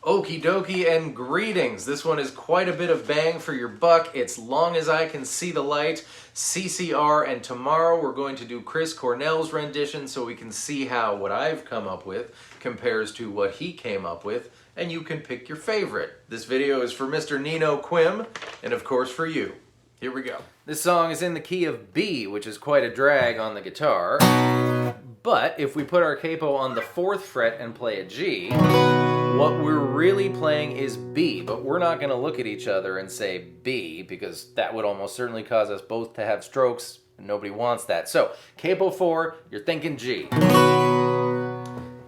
Okie dokie and greetings. This one is quite a bit of bang for your buck. It's Long As I Can See the Light, CCR, and tomorrow we're going to do Chris Cornell's rendition so we can see how what I've come up with compares to what he came up with, and you can pick your favorite. This video is for Mr. Nino Quim, and of course for you. Here we go. This song is in the key of B, which is quite a drag on the guitar. But if we put our capo on the 4th fret and play a G, what we're really playing is B, but we're not going to look at each other and say B, because that would almost certainly cause us both to have strokes, and nobody wants that. So, capo 4, you're thinking G.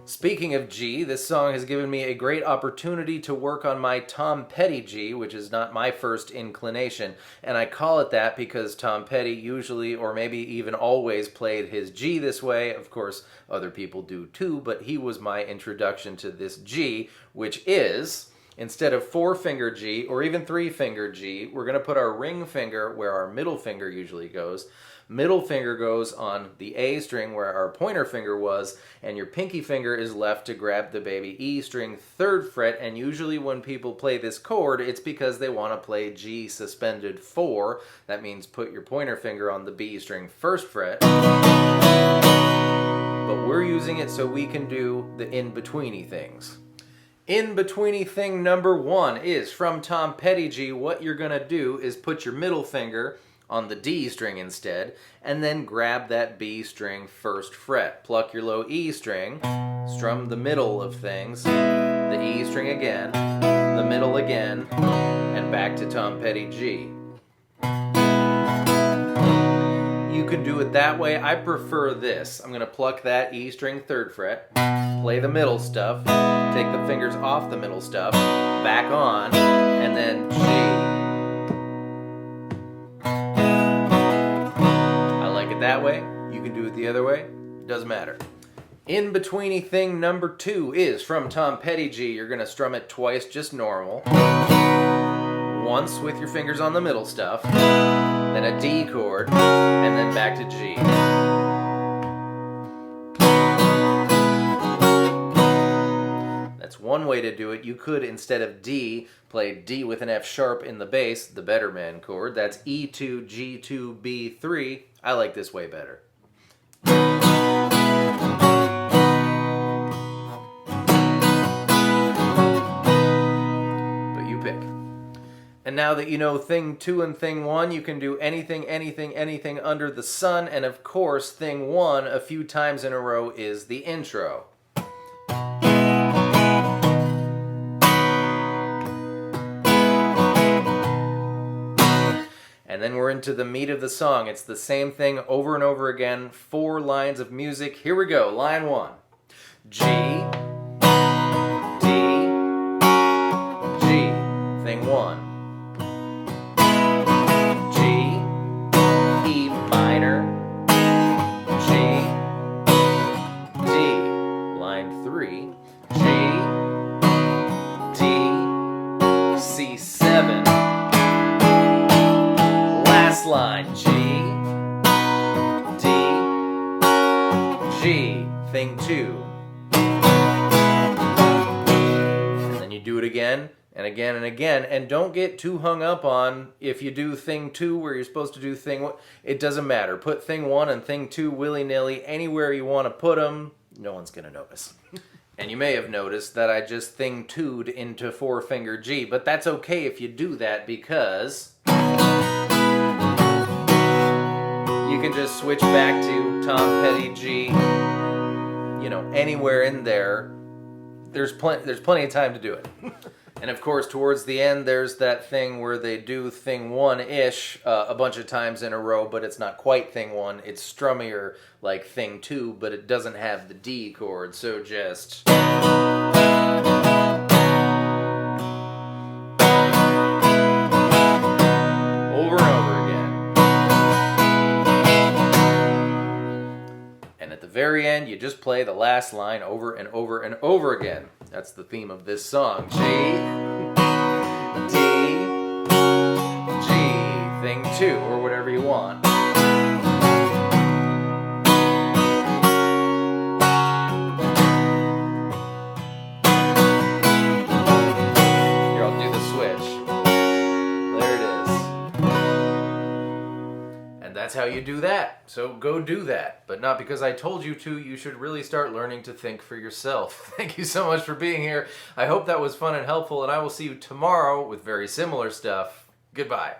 Speaking of G, this song has given me a great opportunity to work on my Tom Petty G, which is not my first inclination, and I call it that because Tom Petty usually, or maybe even always, played his G this way. Of course, other people do too, but he was my introduction to this G, which is, instead of 4-finger G, or even 3-finger G, we're going to put our ring finger where our middle finger usually goes. Middle finger goes on the A string where our pointer finger was, and your pinky finger is left to grab the baby E string 3rd fret, and usually when people play this chord, it's because they want to play G suspended 4. That means put your pointer finger on the B string 1st fret. But we're using it so we can do the in-betweeny things. In-betweeny thing number 1 is from Tom Petty G. What you're going to do is put your middle finger on the D string instead, and then grab that B string 1st fret. Pluck your low E string, strum the middle of things, the E string again, the middle again, and back to Tom Petty G. You can do it that way. I prefer this. I'm going to pluck that E string 3rd fret, play the middle stuff, take the fingers off the middle stuff, back on, and then G. That way, you can do it the other way, doesn't matter. In-betweeny thing number 2 is from Tom Petty G. You're going to strum it twice, just normal. Once with your fingers on the middle stuff, then a D chord, and then back to G. That's one way to do it. You could, instead of D, play D with an F sharp in the bass, the better man chord. That's E2, G2, B3. I like this way better. But you pick. And now that you know thing 2 and thing 1, you can do anything, anything, anything under the sun. And of course, thing 1 a few times in a row is the intro. And then we're into the meat of the song. It's the same thing over and over again. 4 lines of music. Here we go. Line 1. G, D, G. Thing 1. G, E minor, G, D. Line 3. G, D, C7. Line G, D, G, thing 2. And then you do it again and again and again, and don't get too hung up on if you do thing 2 where you're supposed to do thing 1. It doesn't matter. Put thing 1 and thing 2 willy-nilly anywhere you want to put them. No one's going to notice. And you may have noticed that I just thing 2'd into 4-finger G, but that's okay if you do that because you can just switch back to Tom Petty G, you know, anywhere in there. There's plenty of time to do it. And of course, towards the end, there's that thing where they do thing 1-ish a bunch of times in a row, but it's not quite thing 1. It's strummier like thing 2, but it doesn't have the D chord, so just over and over again. And at the very end, you just play the last line over and over and over again. That's the theme of this song. G, D, G, thing 2, or whatever you want. that's how you do that. So go do that. But not because I told you to. You should really start learning to think for yourself. Thank you so much for being here. I hope that was fun and helpful, and I will see you tomorrow with very similar stuff. Goodbye.